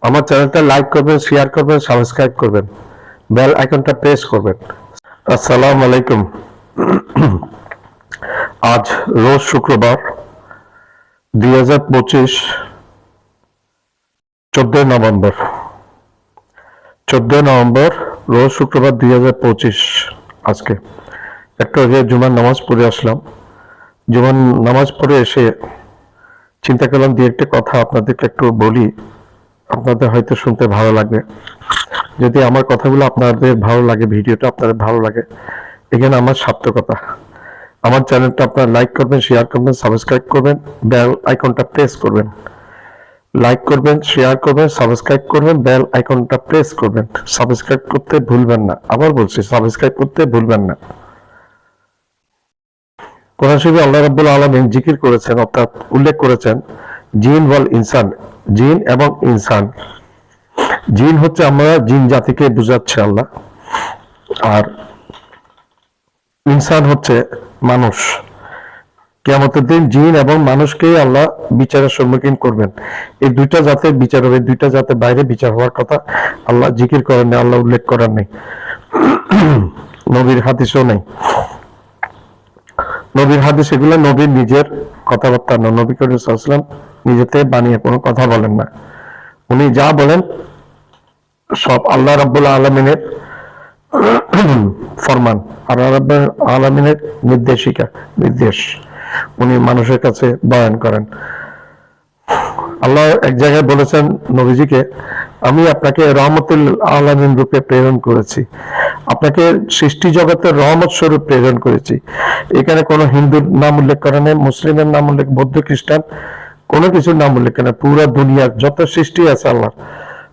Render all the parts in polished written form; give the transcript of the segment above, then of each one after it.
আমার চ্যানেলটা লাইক করবেন, শেয়ার করবেন, সাবস্ক্রাইব করবেন, বেল আইকনটা প্রেস করবেন। আসসালামু আলাইকুম। আজ রোজ শুক্রবার 2025 14 নভেম্বর 14 নভেম্বর রোজ শুক্রবার 2025। আজকে একটু আগে জুমার নামাজ পড়ে আসলাম। জুমার নামাজ পড়ে এসে চিন্তা করলাম দিয়ে একটা কথা আপনাদেরকে একটু বলি, আপনাদের হয়তো শুনতে ভালো লাগবে। যদি আমার কথাগুলো আপনাদের ভালো লাগে, ভিডিওটা আপনাদের ভালো লাগে, এখানে আমার সার্থকতা। আমার চ্যানেলটা আপনারা লাইক করবেন, শেয়ার করবেন, সাবস্ক্রাইব করবেন, বেল আইকনটা প্রেস করবেন। লাইক করবেন, শেয়ার করবেন, সাবস্ক্রাইব করবেন, বেল আইকনটা প্রেস করবেন। সাবস্ক্রাইব করতে ভুলবেন না। আবার বলছি, সাবস্ক্রাইব করতে ভুলবেন না। কোরআন শরীফে আল্লাহ রাব্বুল আলামিন জিকির করেছেন, অর্থাৎ উল্লেখ করেছেন জিন ওয়াল ইনসান, জিন এবং ইনসান। জিন হচ্ছে আমরা জিন জাতিকে বুঝাচ্ছে আল্লাহ, আর ইনসান হচ্ছে মানুষ। কিয়ামতের দিন জিন এবং মানুষকেই আল্লাহ বিচারের সম্মুখীন করবেন। এই দুইটা জাতের বিচার হবে, দুইটা জাতের বাইরে বিচার হওয়ার কথা আল্লাহ জিকির করেন নেই, আল্লাহ উল্লেখ করার নেই, নবীর হাদিসও নেই। নবীর হাদিস এগুলো নবীর নিজের কথাবার্তা না। নবী করিম সাল্লাল্লাহু আলাইহি ওয়াসাল্লাম নিজেতে বানিয়ে কোনো কথা বলেন না। উনি যা বলেন সব আল্লাহ রাব্বুল আলামিনের ফরমান, আল্লাহ রাব্বুল আলামিনের নির্দেশ উনি মানুষের কাছে বয়ান করেন। আল্লাহ এক জায়গায় বলেছেন নবীজিকে, আমি আপনাকে রহমতুল আলামিন রূপে প্রেরণ করেছি, আপনাকে সৃষ্টি জগতের রহমত স্বরূপ প্রেরণ করেছি। এখানে কোনো হিন্দুর নাম উল্লেখ করে নেই, মুসলিমের নাম উল্লেখ, বৌদ্ধ খ্রিস্টান কোনো কিছুর নাম উল্লেখ করে নেই। পুরো দুনিয়ার যত সৃষ্টি আছে আল্লাহ,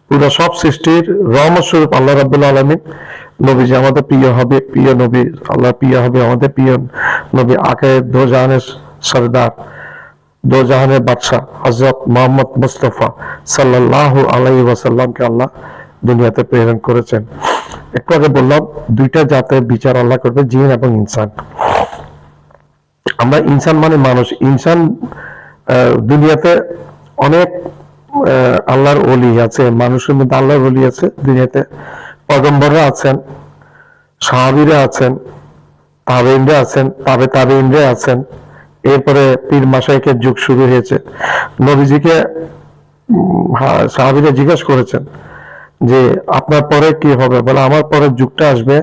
পুরো সব সৃষ্টির রহমত স্বরূপ আল্লাহ রাব্বুল আলামিন নবীজি আমাদের প্রিয় হবে, প্রিয় নবী, আল্লাহ প্রিয় হবে আমাদের প্রিয় নবী, আকে দো জাহানের সরদার, দো জাহানের বাদশাহ হযরত মুহাম্মদ মুস্তাফা সাল্লাল্লাহু আলাইহি ওয়াসাল্লামকে আল্লাহ দুনিয়াতে প্রেরণ করেছেন। একটু আগে বললাম দুইটা জাতের বিচার আল্লাহ করবে, জিন এবং ইনসান। আমরা ইনসান মানে মানুষ। ইনসান দুনিয়াতে অনেক আল্লাহর ওলি আছে, মানুষের মধ্যে আল্লাহর ওলি আছে দুনিয়াতে। পয়গম্বররা আছেন, সাহাবীরা আছেন, তাবেঈনরা আছেন, তাবেঈনরা আছেন। এরপরে পীর মাশায়েখের যুগ শুরু হয়েছে। নবীজিকে সাহাবীরা জিজ্ঞাসা করেছেন যে আপনার পরে কি হবে? বলে আমার পরের যুগটা আসবে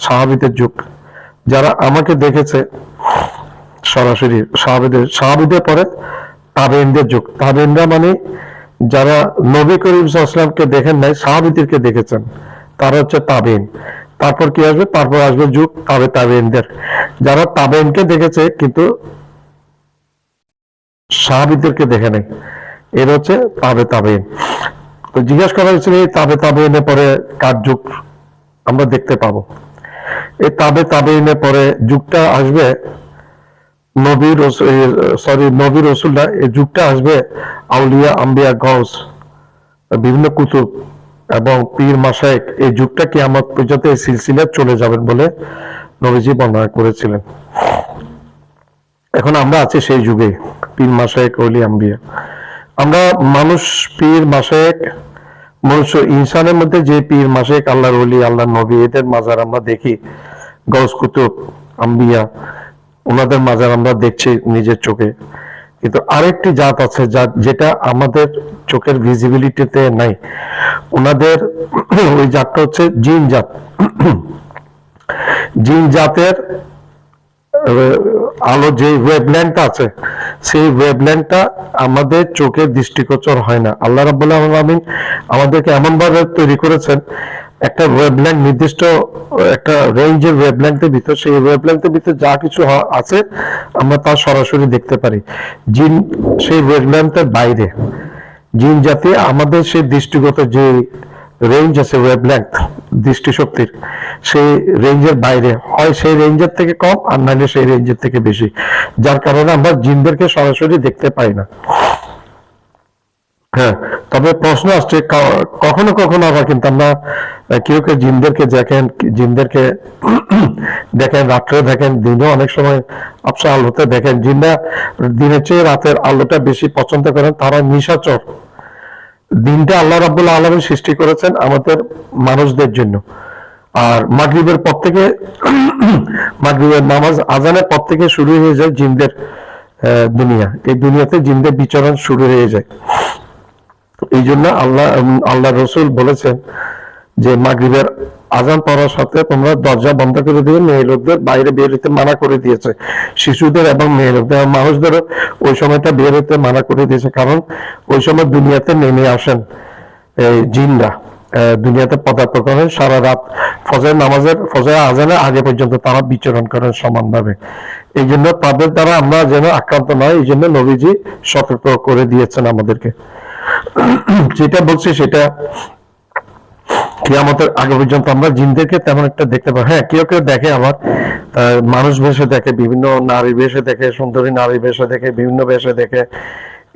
সাহাবীদের যুগ, যারা আমাকে দেখেছে সরাসরি। সাহাবীদের পরে তাবেঈনদের যুগ। তাবেঈনরা মানে যারা নবী করিম সাল্লাল্লাহু আলাইহি ওয়াসাল্লামকে দেখেন নাই, সাহাবীদেরকে দেখেছেন, তারা হচ্ছে তাবেঈন। তারপর কি আসবে? তারপর আসবে যুগ তাবেঈনদের, যারা তাবেঈনকে দেখেছে কিন্তু সাহাবীদেরকে দেখে নাই, এর হচ্ছে তাবেঈন। তো জিজ্ঞাসা করা হয়েছিল এই তাবেঈনের পরে কার যুগ আমরা দেখতে পাবো? এই তাবেঈনের পরে যুগটা আসবে নবী রাসূল না, এই যুগটা আসবে আউলিয়া, আম্বিয়া, গাউস, বিভিন্ন কুতুব এবং পীর মাশায়েখ। এই যুগটা কিয়ামত পর্যন্ত এই সিলসিলা চলে যাবেন বলে নবীজি বর্ণনা করেছিলেন। এখন আমরা আছি সেই যুগে, পীর মাশায়েখ, ওলি, আম্বিয়া। আমরা মানুষ, পীর মাশায়েখ, মনুষ্য, ইনসানের মধ্যে যে পীর মাশায়েখ, আল্লাহর ওলি, আল্লাহর নবী, এদের মাজার আমরা দেখি, গাউস, কুতুব, আম্বিয়া, ওনাদের মাজার আমরা দেখছি নিজের চোখে। কিন্তু আরেকটি জাত আছে যেটা আমাদের চোখের ভিজিবিলিটিতে নাই। ওনাদের ওই জাতটা হচ্ছে জিন জাত। জিন জাতের আলো যে ওয়েভলেন্থ আছে, সেই ওয়েভলেন্থটা আমাদের চোখের দৃষ্টিগোচর হয় না। আল্লাহ রাব্বুল আলামিন আমাদেরকে এমন ভাবে তৈরি করেছেন, একটা ওয়েভলেন্থ, নির্দিষ্ট একটা রেঞ্জের ওয়েভলেন্থের ভিতর, সেই ওয়েভলেন্থের ভিতর যা কিছু আছে আমরা তা সরাসরি দেখতে পারি। জিন সেই ওয়েভলেন্থের বাইরে, জিন জাতি আমাদের সেই দৃষ্টিগত যে রেঞ্জ আছে, ওয়েভলেন্থ দৃষ্টিশক্তির, সেই রেঞ্জের বাইরে হয়, সেই রেঞ্জের থেকে কম, আর নাহলে সেই রেঞ্জের থেকে বেশি, যার কারণে আমরা জিনদেরকে সরাসরি দেখতে পাই না। হ্যাঁ, তবে প্রশ্ন আসছে কখনো কখনো আবার কিন্তু আমরা কেউ কেউ জিনদেরকে দেখেন, রাত্রে দেখেন, দিনেও অনেক সময় আবসা আলোতে দেখেন। জিনরা দিনের চেয়ে রাতের আলোটা বেশি পছন্দ করেন, তারা নিশাচর। দিনটা আল্লাহ রাব্বুল আলামিন সৃষ্টি করেছেন আমাদের মানুষদের জন্য। আর মাগরিবের পর থেকে মাগরিবের নামাজ আজানের পর থেকে শুরু হয়ে যায় জিনদের দুনিয়া। এই দুনিয়াতে জিনদের বিচরণ শুরু হয়ে যায়। এই জন্য আল্লাহ রসুল বলেছেন যে মাগরিবের আজান পড়ার সাথে তোমরা দরজা বন্ধ করে দিবে, মেয়ে লোকদের বাইরে বের হতে মানা করে দিয়েছে, শিশুদের এবং মেয়ে লোকদের মানুষদেরও ওই সময়টা বের হতে মানা করে দিয়েছে। কারণ ওই সময় দুনিয়াতে নেমে আসেন এই জিনরা, দুনিয়াতে পদার্পণ করেন, সারা রাত ফজর আজানের আগে পর্যন্ত তারা বিচরণ করেন সমানভাবে। এই জন্য তাদের দ্বারা আমরা যেন আক্রান্ত নয়, এই জন্য নবীজি সতর্ক করে দিয়েছেন আমাদেরকে। যেটা বলছি সেটা কিয়ামতের আগে পর্যন্ত আমরা জিনদেরকে তেমন একটা দেখতে পাই। হ্যাঁ, কেউ কেউ দেখে, আবার মানুষ বেশে দেখে, বিভিন্ন নারী বেশে দেখে, সুন্দরী নারী বেশে দেখে, বিভিন্ন বেশে দেখে।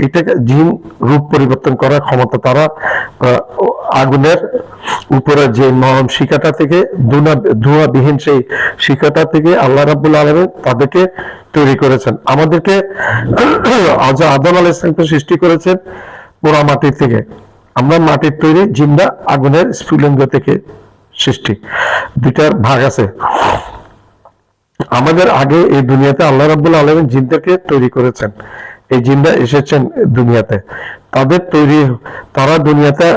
এটাকে জিন রূপ পরিবর্তন করার ক্ষমতা, তারা আগুনের উপরে যে নরম শিখাটা থেকে ধোঁয়াবিহীন সেই শিখাটা থেকে আল্লাহ রাব্বুল আলামিন তাদেরকে তৈরি করেছেন। আমাদেরকে আদম আলাইহিস সালামকে সৃষ্টি করেছেন পোড়া মাটির থেকে। আমরা মাটির তৈরি, জিনরা আগুনের স্ফুলিঙ্গ থেকে সৃষ্টি। দুইটার ভাগ আছে। আমাদের আগে এই দুনিয়াতে আল্লাহ রাব্বুল আলামিন জিনদেরকে তৈরি করেছেন। এই জিনরা এসেছেন দুনিয়াতে, তাদের তৈরি, তারা দুনিয়াতে,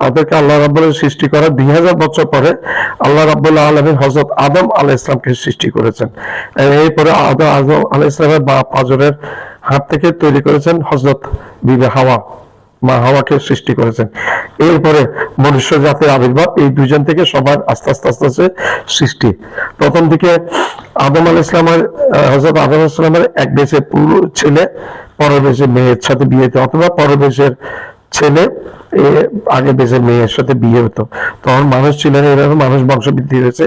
তাদেরকে আল্লাহ রাব্বুল সৃষ্টি করার 2000 বছর পরে আল্লাহ রাব্বুল আলামিন হযরত আদম আলাইহিস সালামকে সৃষ্টি করেছেন। এরপরে আদম আলাইহিস সালামের বা পাঁজরের হাত থেকে তৈরি করেছেন হযরত বিবি হাওয়া, মা হাওয়াকে সৃষ্টি করেছেন। এরপরে মনুষ্য জাতির আবির্ভাব, এই দুইজন থেকে সবার আস্তে আস্তে আস্তে আস্তে সৃষ্টি। প্রথম দিকে আদম আলাইহিস সালামের, হযরত আদম আলাইহিস সালামের এক দেশের পুরুষ ছেলে পরের দেশের মেয়ের সাথে বিয়ে হতো, অথবা পরের দেশের ছেলে আগে দেশের মেয়ের সাথে বিয়ে হতো। তখন মানুষ ছিলেন, এইভাবে মানুষ বংশবৃদ্ধি হয়েছে।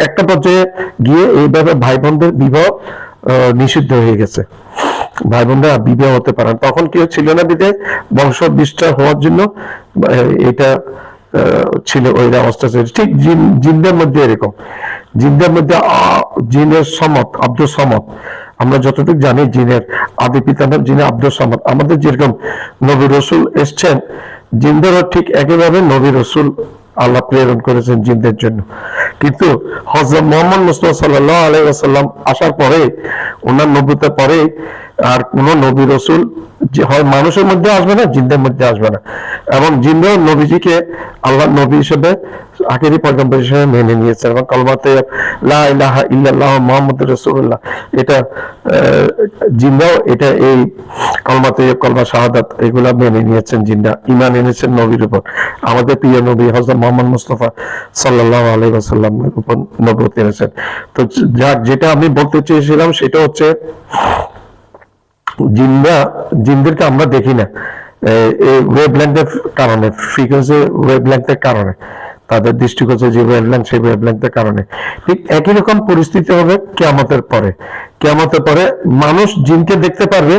একটা পর্যায়ে গিয়ে এইভাবে ভাই বোনদের বিবাহ নিষিদ্ধ হয়ে গেছে, ভাই বোনরা বিবাহ হতে পারেন। তখন কেউ ছিল না, বিধায় বংশ বিস্তার হওয়ার জন্য এটা ছিল, ওই অবস্থা ছিল। ঠিক জিনদের মধ্যে এরকম, জিনদের মধ্যে জিনের সমত, আব্দুল সমদ, আমরা যতটুকু জানি জিনের আদি পিতার নাম জিনে আব্দুল সমদ। আমাদের যেরকম নবী রসুল এসছেন, জিনদেরও ঠিক একইভাবে নবী রসুল আল্লাহ প্রেরণ করেছেন জিনদের জন্য। কিন্তু হযরত মুহাম্মদ মুস্তাফা সাল্লাল্লাহু আলাইহি ওয়াসাল্লাম আসার পরে, ওনার নবুয়তের পরে আর কোন নবী রসুল যে হয় মানুষের মধ্যে আসবে না, জিনদের মধ্যে আসবে না। এবং জিনরাও নবীজিকে আল্লাহ নবী হিসেবে, আখেরি পয়গম্বর হিসেবে মেনে নিয়েছেন এবং কালেমা তাইয়্যিবা লা ইলাহা ইল্লাল্লাহ মুহাম্মাদুর রাসূলুল্লাহ, এটা জিনরাও এটা এই কালেমা তাইয়্যিবা, কালেমা শাহাদাত, এগুলা মেনে নিয়েছেন জিনরা, ঈমান এনেছেন নবীর উপর। আমাদের প্রিয় নবী হযরত মুহাম্মদ মুস্তাফা সাল্লাল্লাহু আলাইহি ওয়াসাল্লামের উপর নবুয়ত এনেছেন। তো যাক, যেটা আমি বলতে চেয়েছিলাম সেটা হচ্ছে জিনদেরকে আমরা দেখি না, এই ওয়েভলেন্থের কারণে, ফ্রিকোয়েন্সি ওয়েভলেন্থের কারণে, তাদের দৃষ্টিগোচর যে ওয়েভলেন্থ, সেই ওয়েভলেন্থের কারণে। ঠিক একই রকম পরিস্থিতি হবে কিয়ামতের পরে। কিয়ামতের পরে মানুষ জিনকে দেখতে পারবে,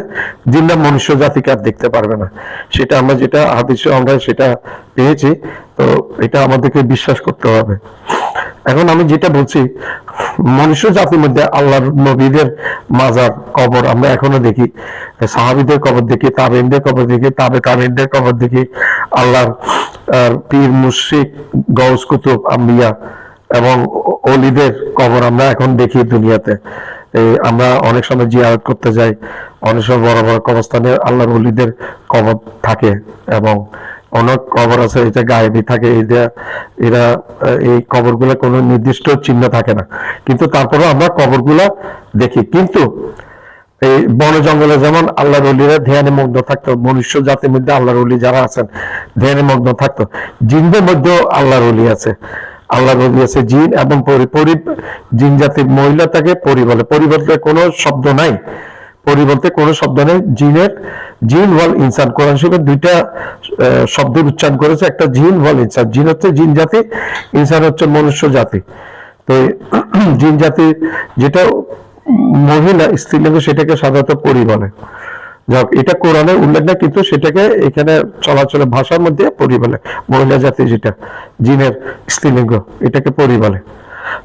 জিনরা মনুষ্য জাতিকে আর দেখতে পারবে না। সেটা আমরা যেটা হাদিসে আমরা সেটা পেয়েছি, তো এটা আমাদেরকে বিশ্বাস করতে হবে। এখন আমি যেটা বলছি, মনুষ্য জাতির মধ্যে আল্লাহর নবীদের মাজার, কবর আমরা এখনো দেখি, সাহাবীদের কবর দেখি, তাবেঈনদের কবর দেখি, তাবেঈনদের কবর দেখি, আল্লাহর পীর মুশরিক গৌস কুতুব আম্বিয়া এবং ওলিদের কবর আমরা এখন দেখি দুনিয়াতে। আমরা অনেক সময় জিয়ারত করতে যাই, অনেক সময় বড় বড় কবরস্থানে আল্লাহর ওলিদের কবর থাকে, এবং অনেক কবর আছে এটা গায়েবী থাকে। এরা এই কবরগুলো কোনো নির্দিষ্ট চিহ্ন থাকে না, কিন্তু তারপরেও আমরা কবরগুলা দেখি। কিন্তু এই বন জঙ্গলে যেমন আল্লাহর ওলিরা ধ্যানে মগ্ন থাকতো, মনুষ্য জাতির মধ্যে আল্লাহর ওলি যারা আছেন ধ্যানে মগ্ন থাকতো, জিনদের মধ্যেও আল্লাহর ওলি আছে। আল্লাহর ওলি আছে জিন এবং জিন জাতির মহিলা তাকে পরি বলে। পরি বলতে কোনো শব্দ নাই, পরি বলতে কোনো শব্দ নেই। জিন ওয়াল ইনসান, কোরআন শরীফে দুইটা শব্দের উচ্চারণ করেছে, একটা জিন ওয়াল ইনসান। জিন হচ্ছে জিন জাতি, ইনসান হচ্ছে মনুষ্য জাতি। তো জিন জাতি যেটা মহিলা স্ত্রীলিঙ্গ, সেটাকে সাধারণত পরি বলে। যাক, এটা কোরআনে উল্লেখ না, কিন্তু সেটাকে এখানে চলাচলের ভাষার মধ্যে পরি বলে। মহিলা জাতি যেটা জিনের স্ত্রীলিঙ্গ, এটাকে পরি বলে।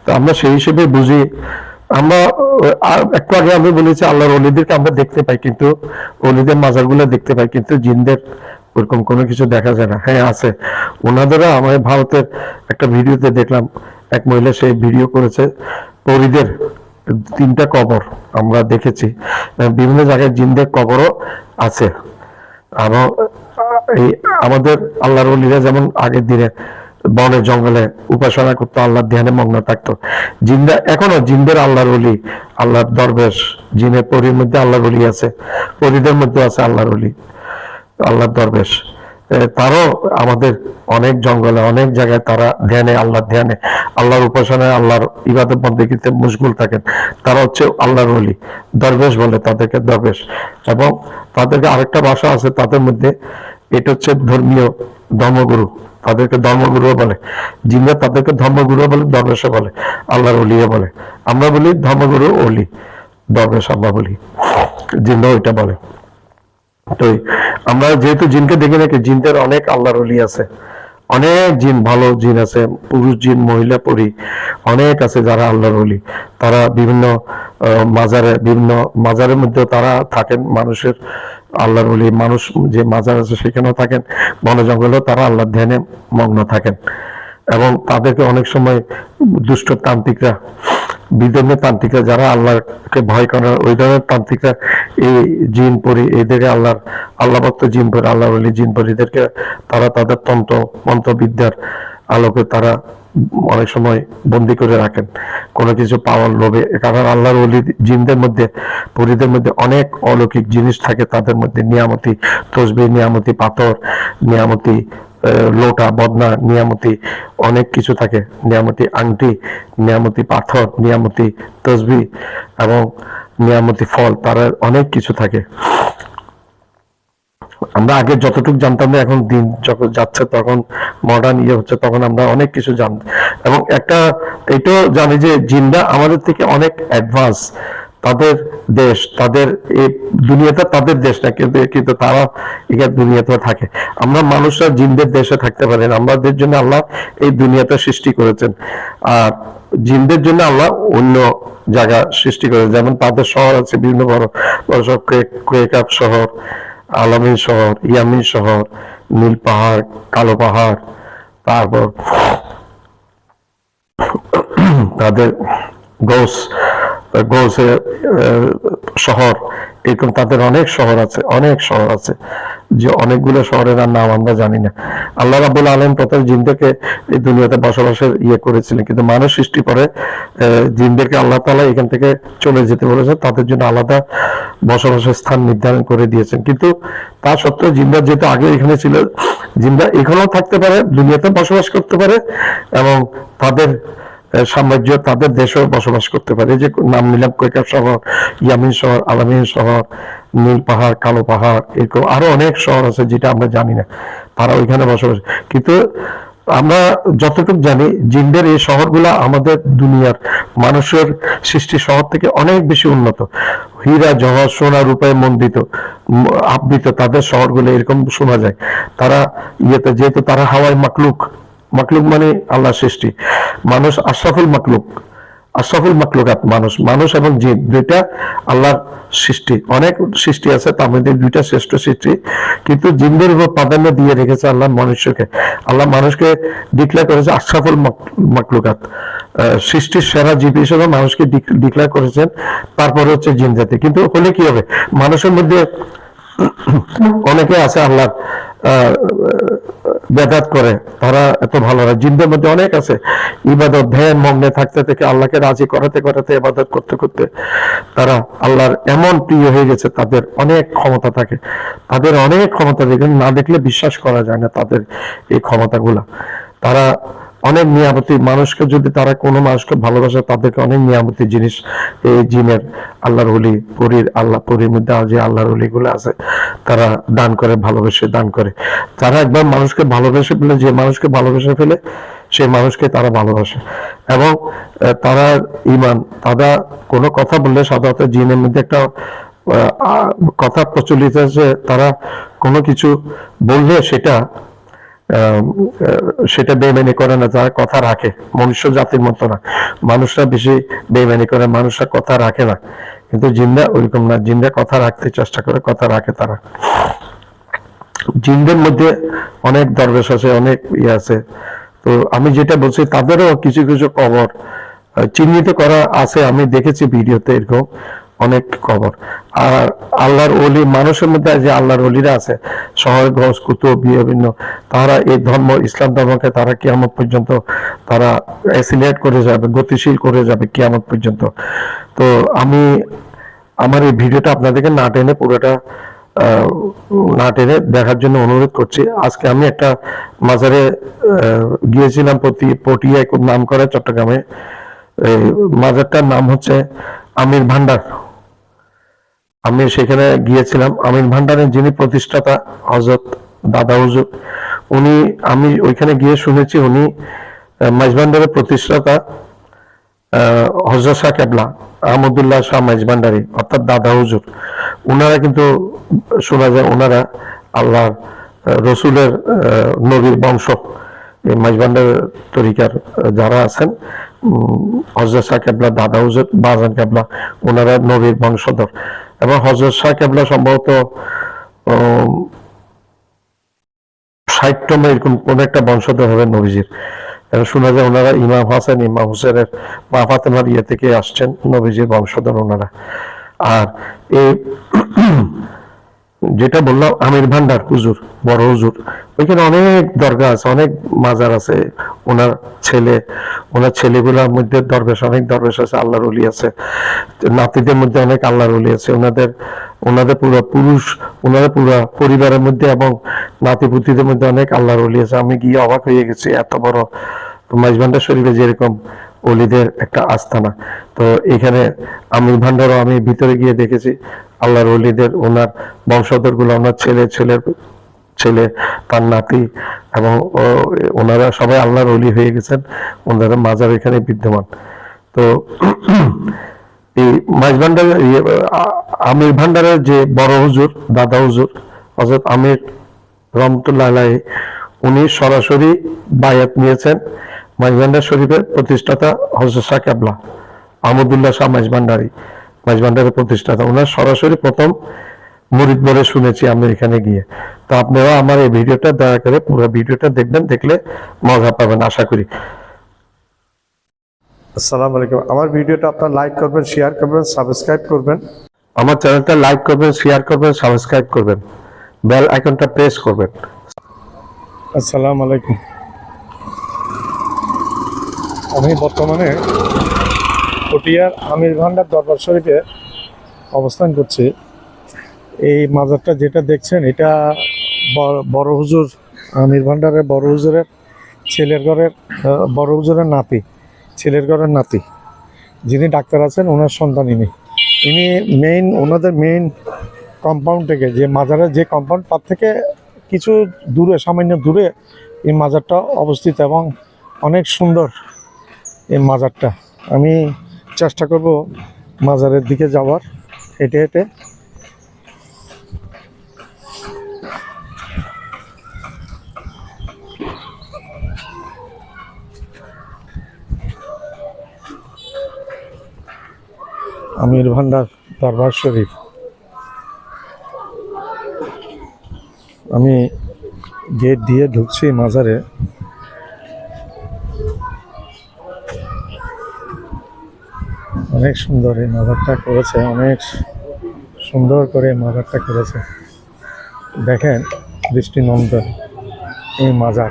তো আমরা সেই হিসেবে বুঝি। আমরা একটু আগে আমি বলেছি আল্লাহর ওলিদেরকে আমরা দেখতে পাই, কিন্তু ওলিদের মাজারগুলো দেখতে পাই, কিন্তু জিনদের ওরকম কোনো কিছু দেখা যায় না। হ্যাঁ আছে, ওনাদেরও। আমার ভারতের একটা ভিডিওতে দেখলাম এক মহিলা সেই ভিডিও করেছে, পরীদের 3টা কবর আমরা দেখেছি। বিভিন্ন জায়গায় জিনদের কবরও আছে। আরো এই আমাদের আল্লাহর ওলিরা যেমন আগের দিনে বনে জঙ্গলে উপাসনা করতো, আল্লাহর ধ্যানে মগ্ন থাকতো, জিনরা এখনো জিনদের আল্লাহর ওলি, আল্লাহর দরবেশ। জিনের পরীর মধ্যে আল্লাহর ওলি আছে, পরীদের মধ্যে আছে আল্লাহর ওলি, আল্লাহর দরবেশ। তারও আমাদের অনেক জঙ্গলে অনেক জায়গায় তারা ধ্যানে, আল্লাহর ধ্যানে, আল্লাহর উপাসনায়, আল্লাহর ইবাদত বন্দেগীতে মশগুল থাকেন। তারা হচ্ছে আল্লাহর ওলি, দরবেশ বলে তাদেরকে, দরবেশ। এবং তাদেরকে আরেকটা ভাষা আছে তাদের মধ্যে, এটা হচ্ছে ধর্মীয় ধর্মগুরু, তাদেরকে ধর্মগুরু বলে। জিনরা তাদেরকে ধর্মগুরু বলে, দরবেশ বলে, আল্লাহর ওলিও বলে। আমরা বলি ধর্মগুরু, ওলি, দরবেশ আমরা বলি, জিনরা ওইটা বলে। তো আমরা যেহেতু জিনকে দেখি নাকি, জিনদের অনেক আল্লাহর ওলি আছে, অনেক জিন, ভালো জিন আছে, পুরুষ জিন, মহিলা পরি অনেক আছে যারা আল্লাহর ওলি। তারা বিভিন্ন মাজারের মধ্যে তারা থাকেন, মানুষের আল্লাহর ওলি। মানুষ যে মাজার আছে সেখানেও থাকেন, বন জঙ্গলেও তারা আল্লাহর ধ্যানে মগ্ন থাকেন। এবং তাদেরকে অনেক সময় দুষ্ট তান্ত্রিকরা, বিধর্মী তান্ত্রিকরা, যারা আল্লাহকে ভয় করে, ওই ধরনের তান্ত্রিকরা এই জিন পরি, এদেরকে আল্লাহ ভক্ত জিন পরি, আল্লাহ ওলি জিন পরিদেরকে তারা তাদের তন্ত্র মন্ত্র বিদ্যার আলোকে তারা অনেক সময় বন্দি করে রাখেন, কোনো কিছু পাওয়ার লোভে। কারণ আল্লাহর ওলি জিনদের মধ্যে, পরিদের মধ্যে অনেক অলৌকিক জিনিস থাকে, তাদের মধ্যে নিয়ামতি তসবিহ, নিয়ামতি পাথর, নিয়ামতি লোটা, বদনা, নিয়ামতি অনেক কিছু থাকে, নিয়ামতি আংটি, নিয়ামতি পাথর, নিয়ামতি তসবিহ এবং নিয়ামতি ফল, তার অনেক কিছু থাকে। আমরা আগে যতটুকু জানতাম না, এখন দিন যখন যাচ্ছে, তখন মডার্ন হচ্ছে, তখন আমরা অনেক কিছু জানতাম। এবং একটা এটাও জানি যে জিনরা আমাদের থেকে অনেক অ্যাডভান্স। তাদের দেশ, তাদের এই দুনিয়াটা তাদের দেশ না, কিন্তু তারা এখানে দুনিয়াতে থাকে। আমরা মানুষরা জিনদের দেশে থাকতে পারি না, আমাদের জন্য আল্লাহ এই দুনিয়াটা সৃষ্টি করেছেন। আর জিনদের জন্য আল্লাহ অন্য জায়গা সৃষ্টি করেছেন, যেমন তাদের শহর আছে বিভিন্ন বড় বড় সব, কোয়েকাপ শহর, আলামিন শহর, ইয়ামিন শহর, নীল পাহাড়, কালো পাহাড়, তারপর তাদের গৌসের শহর, এরকম তাদের অনেক শহর আছে, অনেক শহর আছে, যে অনেকগুলো শহরের নাম আমরা জানি না। আল্লাহ রাব্বুল আলামিন প্রথম জিনদেরকে এই দুনিয়াতে বসবাসের করেছিলেন, কিন্তু মানুষ সৃষ্টি করে জিনদেরকে আল্লাহ তাআলা এখান থেকে চলে যেতে বলেছেন, তাদের জন্য আলাদা বসবাসের স্থান নির্ধারণ করে দিয়েছেন। কিন্তু তা সত্ত্বেও জিনরা যেহেতু আগে এখানে ছিল, জিনরা এখানেও থাকতে পারে, দুনিয়াতে বসবাস করতে পারে, এবং তাদের সাম্রাজ্য, তাদের দেশেও বসবাস করতে পারে। যে নাম নিলাম, কোয়েকাপ শহর, ইয়ামিন শহর, আলামিন শহর, নীল পাহাড়, কালো পাহাড়, এরকম আরো অনেক শহর আছে যেটা আমরা জানি না, তারা ওইখানে বসবাস। কিন্তু আমরা যতটুকু জানি, জিনদের এই শহরগুলা আমাদের দুনিয়ার মানুষের সৃষ্টি শহর থেকে অনেক বেশি উন্নত। হীরা জহর সোনা রূপায় মণ্ডিত, আবৃত তাদের শহরগুলো, এরকম শোনা যায়। তারা যেহেতু তারা হাওয়ায় মাকলুক, মাকলুক মানে আল্লাহ সৃষ্টি, মানুষ আশরাফুল মাকলুক, আশরাফুল মাকলুকাত, মানুষ এবং জিন দুইটা আল্লাহর সৃষ্টি। অনেক সৃষ্টি আছে, তার মধ্যে দুইটা শ্রেষ্ঠ সৃষ্টি, কিন্তু জিনদের উপর প্রাধান্য দিয়ে রেখেছে আল্লাহ মনুষ্যকে। আল্লাহ মানুষকে ডিক্লেয়ার করেছে আশরাফুল মাকলুকাত, সৃষ্টির সেরা জীব হিসেবে মানুষকে ডিক্লেয়ার করেছেন। তারপরে হচ্ছে জিন জাতি। কিন্তু হলে কি হবে, মানুষের মধ্যে অনেকে আছে আল্লাহ বেদাত করে, তারা এত ভালো না। জিনদের মধ্যে অনেক আছে ইবাদত ধ্যান মগ্নে থাকতে থেকে, আল্লাহকে রাজি করাতে করাতে, ইবাদত করতে করতে তারা আল্লাহর এমন প্রিয় হয়ে গেছে, তাদের অনেক ক্ষমতা থাকে, তাদের অনেক ক্ষমতা দেখে না দেখলে বিশ্বাস করা যায় না তাদের এই ক্ষমতাগুলা। তারা অনেক নিয়ামতি, মানুষকে যদি তারা কোনো মানুষকে ভালোবাসে, তাদেরকে অনেক নিয়ামতি জিনিস এই জিনের, আল্লাহর ওলি পরীর, আল্লাহ পরীর মধ্যে যে আল্লাহর ওলি গুলো আছে, তারা দান করে, ভালোবেসে দান করে। তারা একবার মানুষকে ভালোবেসে ফেলে, যে মানুষকে ভালোবেসে ফেলে সেই মানুষকে তারা ভালোবাসে। এবং তারা ইমান, তারা কোনো কথা বললে, সাধারণত জিনের মধ্যে একটা কথা প্রচলিত আছে, তারা কোনো কিছু বললে সেটা বেইমানি করে না, যারা কথা রাখে। মনুষ্য জাতির মতো না, মানুষরা বেশি বেইমানি করে, মানুষরা কথা রাখে না। কিন্তু জিনরা ওইরকম না, জিনরা কথা রাখতে চেষ্টা করে, কথা রাখে তারা। জিনদের মধ্যে অনেক দরবেশ আছে, অনেক ইয়ে আছে। তো আমি যেটা বলছি তাদেরও কিছু কিছু কবর চিহ্নিত করা আছে, আমি দেখেছি ভিডিওতে এরকম অনেক কবর। আর আল্লাহর ওলি মানুষের মধ্যে যে আল্লাহর ওলিরা আছে শহর গঞ্জ কুতুব বিভিন্ন, তারা এই ধর্ম ইসলাম ধর্মকে তারা কিয়ামত পর্যন্ত তারা অ্যাসিলেট করে যাবে, গতিশীল করে যাবে কিয়ামত পর্যন্ত। তো আমি আমার এই ভিডিওটা আপনাদেরকে না টেনে পুরোটা না টেনে দেখার জন্য অনুরোধ করছি। আজকে আমি একটা মাজারে গিয়েছিলাম, পটিয়ায়, খুব নাম করা চট্টগ্রামে। মাজারটার নাম হচ্ছে আমির ভান্ডার। আমি সেখানে গিয়েছিলাম। আমির ভান্ডারের যিনি প্রতিষ্ঠাতা হযরত দাদা হুজুর, উনি, আমি ওইখানে গিয়ে শুনেছি উনি মাইজভান্ডারের প্রতিষ্ঠাতা হযরত শাহ কেবলা আহমদুল্লাহ শাহ মাইজভান্ডারী অর্থাৎ দাদা হুজুর। ওনারা কিন্তু শোনা যায় ওনারা আল্লাহর রসুলের নবীর বংশ। এই মাইজভান্ডার তরিকার যারা আছেন হযরত শাহ কেবলা, দাদা হুজুর, বাজান কেবলা, ওনারা নবীর বংশধর। এবং হযরত শাহ কেবলা সম্ভবত 60তম এরকম কোন একটা বংশধর হবে নবীজির। শোনা যায় ওনারা ইমাম হাসান ইমাম হুসেনের মা ফাতেমার ইয়ে থেকে আসছেন, নবীজির বংশধর ওনারা। আর এই যেটা বললাম আমির ভান্ডার হুজুর, বড় হুজুর, ওইখানে অনেক দরগা আছে, অনেক মাজার আছে। ওনার ছেলেগুলোর মধ্যে দরবেশ, অনেক দরবেশ আছে, আল্লাহর ওলি আছে। নাতিদের মধ্যে অনেক আল্লাহর ওলি আছে। ওনাদের পুরো পরিবারের মধ্যে এবং নাতিপুতিদের মধ্যে অনেক আল্লাহর ওলি আছে। আমি গিয়ে অবাক হয়ে গেছি, এত বড় মাইজভান্ডার শরীফে যেরকম ওলিদের একটা আস্তানা। তো এখানে আমির ভান্ডারও আমি ভিতরে গিয়ে দেখেছি আল্লাহর ওলিদের, ওনার বংশধর গুলো, ওনার ছেলে, তার নাতি, এবং ওনারা সবাই আল্লাহর ওলি হয়ে গেছেন। ওনারা মাজার এখানে বিদ্যমান। তো এই মাইজভান্ডারের আমির ভান্ডারের যে বড় হুজুর, দাদা হুজুর হযরত আমির রহমতুল্লাহ আলাইহি, উনি সরাসরি বায়াত নিয়েছেন মাইজভান্ডার শরীফের প্রতিষ্ঠাতা হযরত শাহ কেবলা আহমদুল্লাহ শাহ মাইজভান্ডারের প্রতিষ্ঠাতা। ওনার সরাসরি প্রথম মুরিদ বলে শুনেছি আমি এখানে গিয়ে। তো আপনারা আমার এই ভিডিওটা দয়া করে পুরো ভিডিওটা দেখবেন, দেখলে মজা পাবেন আশা করি। আসসালামু আলাইকুম। আমার ভিডিওটা আপনারা লাইক করবেন, শেয়ার করবেন, সাবস্ক্রাইব করবেন। আমার চ্যানেলটা লাইক করবেন, শেয়ার করবেন, সাবস্ক্রাইব করবেন, বেল আইকনটা প্রেস করবেন। আসসালামু আলাইকুম। আমি বর্তমানে পটিয়ার আমির ভান্ডার দরবার শরীফে অবস্থান করছি। এই মাজারটা যেটা দেখছেন, এটা বড় হুজুর আমির ভান্ডারের বড় হুজুরের ছেলের ঘরের বড় হুজুরের নাতি, ছেলের ঘরের নাতি, যিনি ডাক্তার আছেন, ওনার সন্তান ইনি। ওনাদের মেইন কম্পাউন্ড থেকে, যে মাজারের যে কম্পাউন্ড, তার থেকে কিছু দূরে, সামান্য দূরে এই মাজারটা অবস্থিত এবং অনেক সুন্দর এই মাজারটা। আমি চেষ্টা করব মাজারের দিকে যাওয়ার, হেঁটে হেঁটে। আমির ভান্ডার দরবার শরীফ। আমি গেট দিয়ে ঢুকছি মাজারে। অনেক সুন্দর এই মাজারটা করেছে, অনেক সুন্দর করে মাজারটা করেছে। দেখেন দৃষ্টিনন্দন এই মাজার,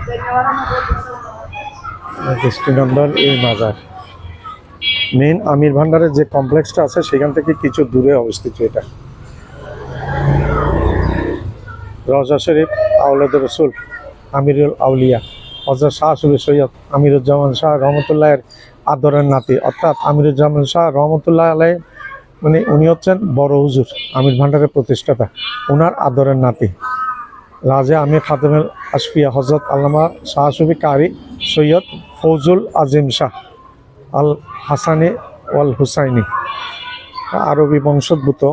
দৃষ্টিনন্দন এই মাজার। মেইন আমির ভান্ডারের যে কমপ্লেক্সটা আছে সেখান থেকে কিছু দূরে অবস্থিত এটা। রওজা শরীফ আওলাদ রসুল আমিরুল আউলিয়া হযরত শাহ সুফি সৈয়দ আমিরুজ্জামান শাহ রহমতুল্লাহের আদরের নাতি, অর্থাৎ আমিরুজ্জামান শাহ রহমতুল্লাহ আলাই, মানে উনি হচ্ছেন বড় হুজুর, আমির ভান্ডারের প্রতিষ্ঠাতা, ওনার আদরের নাতি। রাজে আমির খাদেমের আশফিয়া হযরত আল্লামা শাহ সুফি কারি সৈয়দ ফৌজুল আজিম শাহ আল হাসানি ওয়াল হুসাইনি, আরবি বংশোদ্ভূত।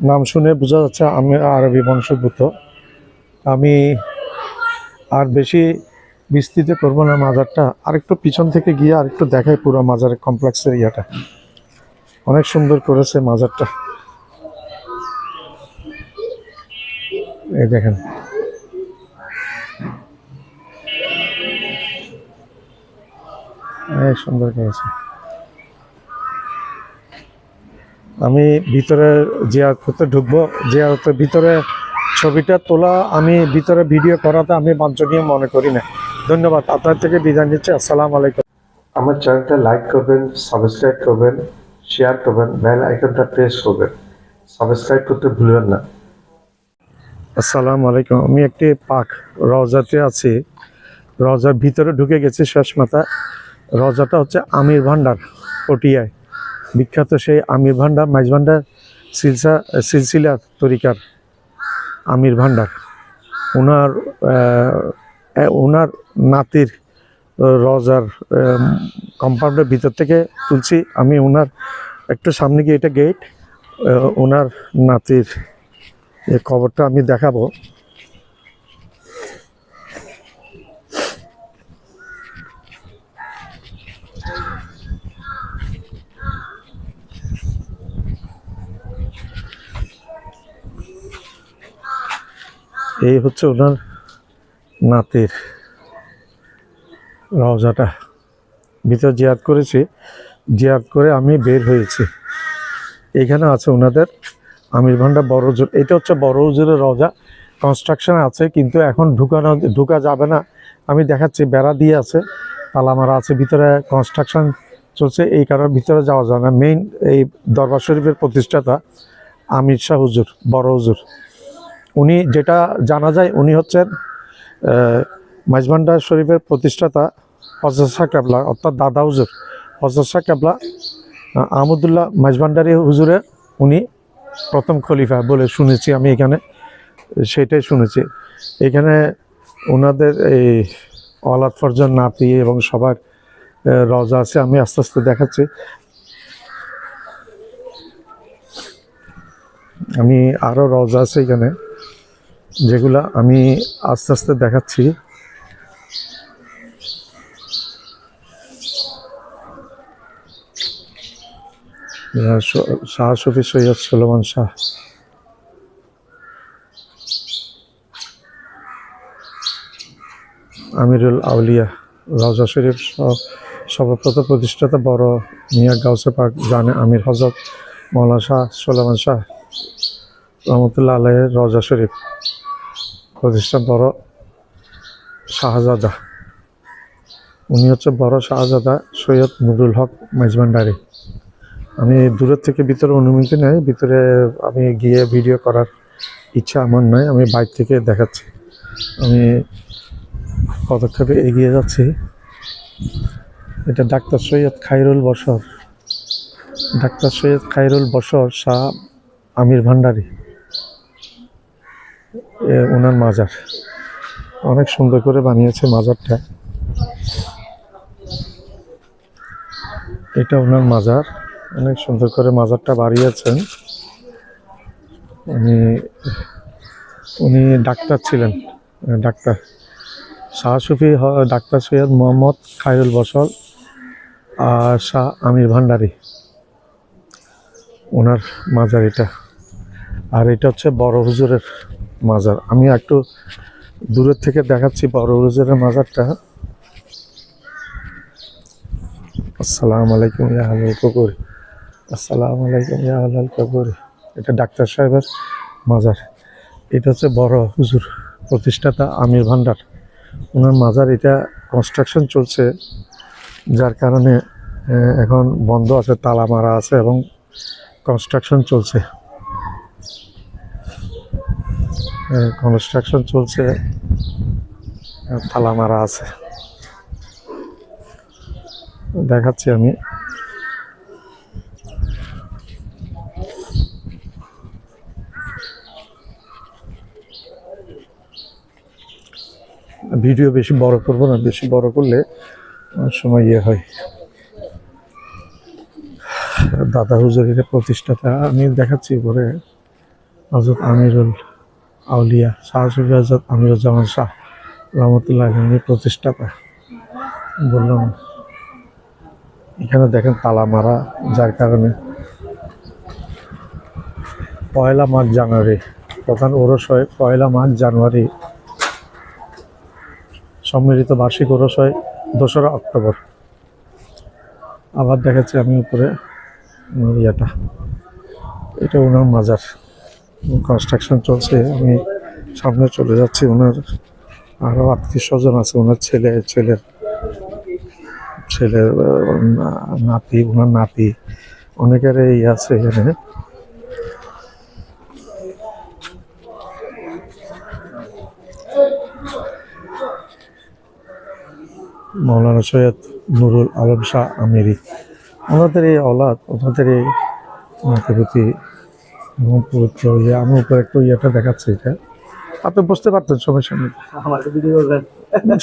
নাম শুনে বোঝা যাচ্ছে আমি আরবি বংশোদ্ভূত। আমি আর বেশি বিস্তৃত করবো না মাজারটা, আরেকটু পিছন থেকে গিয়ে আরেকটু দেখাই পুরো মাজারের কমপ্লেক্সের ইয়াটা। অনেক সুন্দর করেছে মাজারটা, এই দেখেন। অনেক সুন্দর করেছে। আমি ভিতরে জিয়ারত করতে ঢুকবো, জিয়ারতের ভিতরে ছবিটা তোলা, আমি ভিতরে ভিডিও করাতে আমি বাঞ্ছনীয় মনে করি না। ধন্যবাদ, আপনার থেকে বিদায় নিচ্ছি। আসসালামু আলাইকুম। আমার চ্যানেলটা লাইক করবেন, সাবস্ক্রাইব করবেন, শেয়ার করবেন, বেল আইকনটা প্রেস করবেন, সাবস্ক্রাইব করতে ভুলবেন না। আসসালামু আলাইকুম। আমি একটি পাক রওজাতে আছি, রওজার ভিতরে ঢুকে গেছি শেষ মাথা। রওজাটা হচ্ছে আমির ভান্ডার, পটিয়ায় বিখ্যাত সেই আমির ভান্ডার, মাইজ ভান্ডার সিলসিলা তরিকার আমির ভান্ডার। ওনার নাতির রওজার কম্পাউন্ডের ভিতর থেকে তুলছি আমি। ওনার একটু সামনে গিয়ে, এটা গেট, ওনার নাতির এই খবরটা আমি দেখাবো। এই হচ্ছে ওনার নাতির রওজাটা। ভিতর জিয়ারত করেছি, জিয়ারত করে আমি বের হয়েছি। এখানে আছে ওনাদের আমির ভান্ডার বড় হুজুর। এটা হচ্ছে বড় হুজুরের রওজা, কনস্ট্রাকশন আছে কিন্তু এখন ঢুকা যাবে না। আমি দেখাচ্ছি, বেড়া দিয়ে আছে, তালা মারা আছে, ভিতরে কনস্ট্রাকশন চলছে, এই কারণে ভিতরে যাওয়া যায় না। মেইন এই দরবার শরীফের প্রতিষ্ঠাতা আমির শাহ হুজুর, বড় হুজুর, উনি যেটা জানা যায় উনি হচ্ছেন মাইজ ভান্ডার শরীফের প্রতিষ্ঠাতা হযরত শাহ কেবলা, অর্থাৎ দাদা হুজুর হযরত শাহ কেবলা আহমদুল্লাহ মাইজ ভান্ডারী হুজুরের উনি প্রথম খলিফা বলে শুনেছি আমি, এখানে সেটাই শুনেছি। এখানে ওনাদের এই অলাদ ফরজন নাতি এবং সবার রওজা আছে, আমি আস্তে আস্তে দেখাচ্ছি। আমি আরও রওজা আছে এখানে, যেগুলা আমি আস্তে আস্তে দেখাচ্ছি। শাহ শফি সৈয়দ সুলেমান শাহ, আমিরুল আউলিয়া রওজা শরীফ সর্বপ্রথম প্রতিষ্ঠাতা বড় মিয়া গাউসে পাক জানে আমির হযরত মৌলানা শাহ সুলেমান শাহ রহমতুল্লাহ আলাইহির রওজা শরীফ প্রতিষ্ঠান বড় শাহজাদা। উনি হচ্ছে বড় শাহজাদা সৈয়দ নুরুল হক মাইজ ভান্ডারী। আমি দূরের থেকে ভিতরে অনুমতি নেই, ভিতরে আমি গিয়ে ভিডিও করার ইচ্ছা আমার নয়, আমি বাইরে থেকে দেখাচ্ছি। আমি পদক্ষেপে এগিয়ে যাচ্ছি। এটা ডাক্তার সৈয়দ খায়রুল বশর, ডাক্তার সৈয়দ খায়রুল বশর শাহ আমির ভান্ডারী, ওনার মাজার। অনেক সুন্দর করে বানিয়েছে মাজারটা। এটা ওনার মাজার, অনেক সুন্দর করে মাজারটা বাড়িয়েছেন। উনি ডাক্তার ছিলেন, ডাক্তার শাহ সুফি ডাক্তার সৈয়দ মোহাম্মদ খায়রুল বশর আর শাহ আমির ভান্ডারী, ওনার মাজার এটা। আর এটা হচ্ছে বড় হুজুরের মাজার। আমি একটু দূরের থেকে দেখাচ্ছি বড় হুজুরের মাজারটা। আসসালামু আলাইকুম ইয়া আহলাল কবর, আসসালামু আলাইকুম ইয়া আহলাল কবর। এটা ডাক্তার সাহেবের মাজার। এটা হচ্ছে বড় হুজুর প্রতিষ্ঠাতা আমির ভান্ডার, ওনার মাজার। এটা কনস্ট্রাকশন চলছে, যার কারণে এখন বন্ধ আছে, তালা মারা আছে এবং কনস্ট্রাকশন চলছে। কনস্ট্রাকশন চলছে, তালা মারা আছে। দেখাচ্ছি আমি। ভিডিও বেশি বড় করব না, বেশি বড় করলে অনেক সময় ইয়ে হয়। দাদা হুজুরের প্রতিষ্ঠাতা আমি দেখাচ্ছি পরে হযরত আমিরুল আউলিয়া শাহ সুফি হযরত আমিরুজ্জামান শাহ রহমতুল্লাহ আলাইহির প্রতিষ্ঠাতা বললাম। এখানে দেখেন তালা মারা, যার কারণে পয়লা মাঘ জানুয়ারি, প্রধান ওরস হয় পয়লা মাঘ জানুয়ারি, সম্মিলিত বার্ষিক ওরস হয় 2রা অক্টোবর। আবার দেখাচ্ছি আমি উপরে ইয়েটা, এটা ওনার মাজার, কনস্ট্রাকশন চলছে। আমি সামনে চলে যাচ্ছি। ওনার আরো আত্মীয় স্বজন আছে, ওনার ছেলের নাতি, ওনার নাতি, অনেকের এই আছে এখানে। মৌলানা সৈয়দ নুরুল আলম শাহ আমিরি, ওনাদের এই অলাদ, ওনাদের এই নাতিপুতি এবং পুত্র। আমি উপরে একটু ইয়েটা দেখাচ্ছি, এটা আপনি বুঝতে পারতেন, সমস্যা নেই,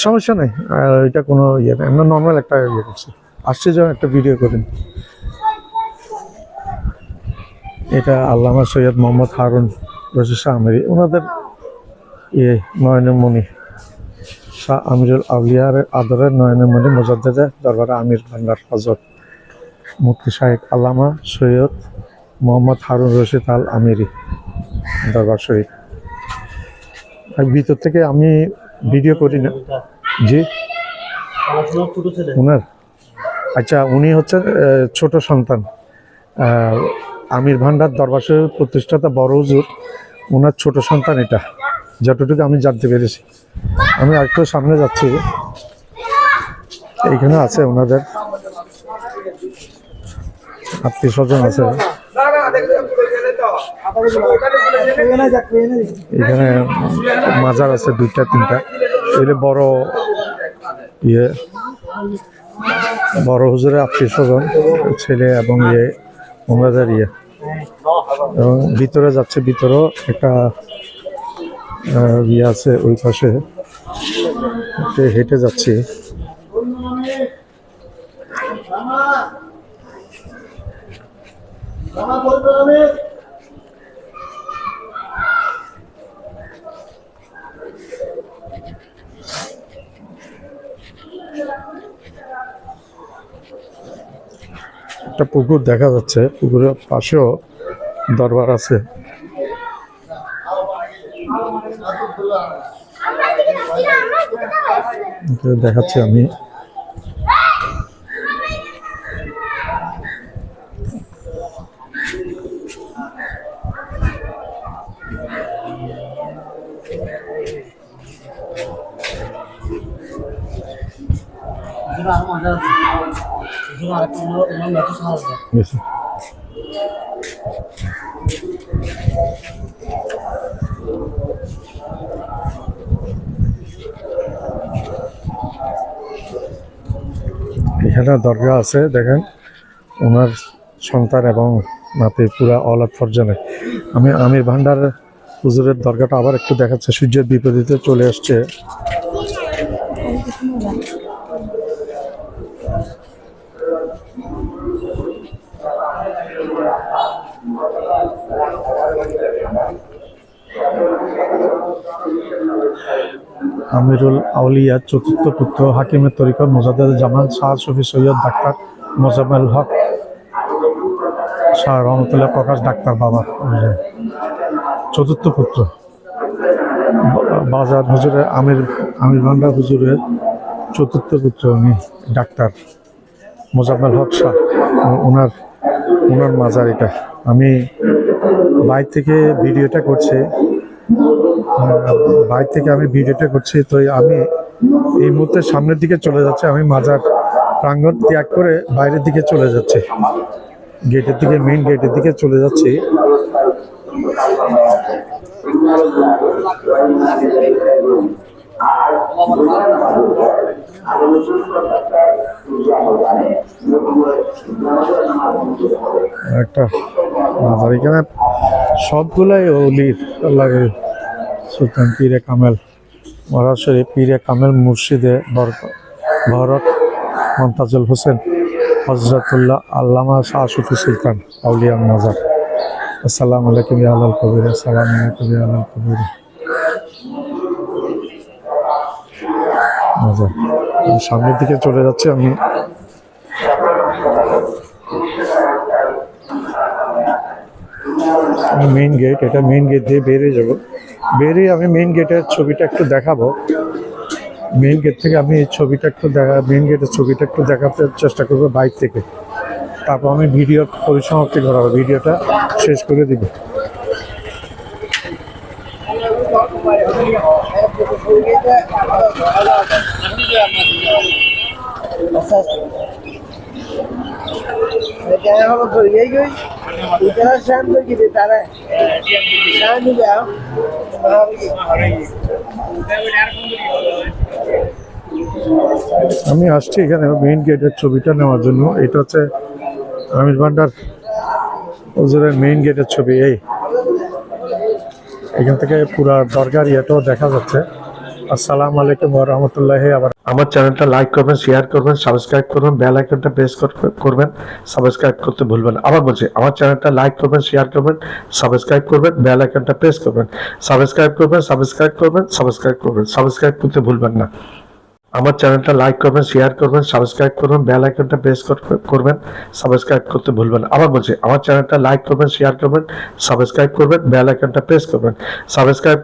সমস্যা নেই। এটা কোনো ইয়ে নেই, আমরা নর্মাল একটা ইয়ে করছি, আসছে যখন একটা ভিডিও করেন। এটা আল্লামা সৈয়দ মোহাম্মদ হারুন রশিদ শাহ আমিরি, ওনাদের ইয়ে নয়নমণি, শাহ আমিরুল আউলিয়ার আদরের নয়নমণি মুজাদ্দেদে দরবারে আমির ভান্ডার হজরত মুফতি শাহেখ আল্লামা সৈয়দ মোহাম্মদ হারুন রশিদ আল আমিরি দরবার শরীফ। আর ভিতর থেকে আমি ভিডিও করি না। জি, ওনার, আচ্ছা, উনি হচ্ছেন ছোট সন্তান, আমির ভান্ডার দরবার শরীফ প্রতিষ্ঠাতা বড় হুজুর, ওনার ছোট সন্তান এটা, যতটুকু আমি জানতে পেরেছি। আমি একটু সামনে যাচ্ছি, এইখানে আছে ওনাদের আত্মীয় স্বজন আছে। এখানে মাজার আছে 2-3টা। এগুলো বড় হুজুরের আত্মীয় স্বজন, ছেলে এবং ওনাদের এবং ভিতরে যাচ্ছে, ভিতরেও একটা আছে ওই পাশে, হেঁটে যাচ্ছি। একটা পুকুর দেখা যাচ্ছে, পুকুরের পাশেও দরবার আছে। দেখাচ্ছি আমি। এখানে দরগা আছে, দেখেন ওনার সন্তান এবং নাতি পুরা অলাদ ফরজানে। আমি আমির ভান্ডার হুজুরের দরগাটা আবার একটু দেখাচ্ছে, সূর্যের বিপরীতে চলে আসছে। আমিরুল আউলিয়া চতুর্থ পুত্র, হাকিমের তরিকত মোজাদ্দেদ জামান শাহ শফি সৈয়দ ডাক্তার মোজাম্মেল হক শাহ রহমতুল্লাহ প্রকাশ ডাক্তার বাবা, চতুর্থ পুত্র। বাজার হুজুরের আমির ভান্ডার হুজুরের চতুর্থ পুত্র, উনি ডাক্তার মোজাম্মেল হক শাহ, ওনার মাজার এটা। আমি বাইরে থেকে ভিডিওটা করছি, তো আমি এই মুহূর্তে সামনের দিকে চলে যাচ্ছে। আমি মাজার প্রাঙ্গণ ত্যাগ করে বাইরের দিকে চলে যাচ্ছি, গেটের দিকে, মেইন গেটের দিকে চলে যাচ্ছি। একটা মাজার, এখানে সবগুলাই ওলির আল্লাহর সুলতান পীরে কামেল মহারাজ শরীফ পীরে কামেল মুর্শিদে ভরত মমতাজুল হোসেন হজরতুল্লাহ আল্লামা শাহ সুফি সুলতান আউলিয়া মাজার। আসসালামু আলাইকুম ইয়া আলাল কবির, আসসালামু আলাইকুম ইয়া আলাল কবির মাজার। সামনের দিকে চলে যাচ্ছে আমি। মেইন গেট, এটা মেইন গেট দিয়ে বেরিয়ে যাব। বেরিয়ে আমি মেইন গেটের ছবিটা একটু দেখাবো। মেইন গেট থেকে আমি মেইন গেটের ছবিটা একটু দেখাতে চেষ্টা করবো বাইরে থেকে। তারপর আমি ভিডিও পরিসমাপ্তি করাবো, ভিডিওটা শেষ করে দিব। আমি আসছি এখানে মেইন গেটের ছবিটা নেওয়ার জন্য। এটা হচ্ছে আমির ভান্ডার হুজুরের মেইন গেটের ছবি। এখান থেকে পুরা দরগার ইয়েটাও দেখা যাচ্ছে। আসসালামু আলাইকুম ওয়া রাহমাতুল্লাহি ওয়া বারাকাতুহু। আমার চ্যানেলটা লাইক করবেন, শেয়ার করবেন, সাবস্ক্রাইব করবেন, বেল আইকনটা প্রেস করবেন, সাবস্ক্রাইব করতে ভুলবেন না। আবার বলছি, আমার চ্যানেলটা লাইক করবেন, শেয়ার করবেন, সাবস্ক্রাইব করবেন, বেল আইকনটা প্রেস করবেন, সাবস্ক্রাইব করবেন, সাবস্ক্রাইব করতে ভুলবেন না। আমার চ্যানেলটা লাইক করবেন, শেয়ার করবেন, সাবস্ক্রাইব করবেন, বেল আইকনটা প্রেস করবেন, সাবস্ক্রাইব করতে ভুলবেন না। আবার বলছি, আমার চ্যানেলটা লাইক করবেন, শেয়ার করবেন, সাবস্ক্রাইব করবেন, বেল আইকনটা প্রেস করবেন, সাবস্ক্রাইব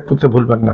করতে ভুলবেন না।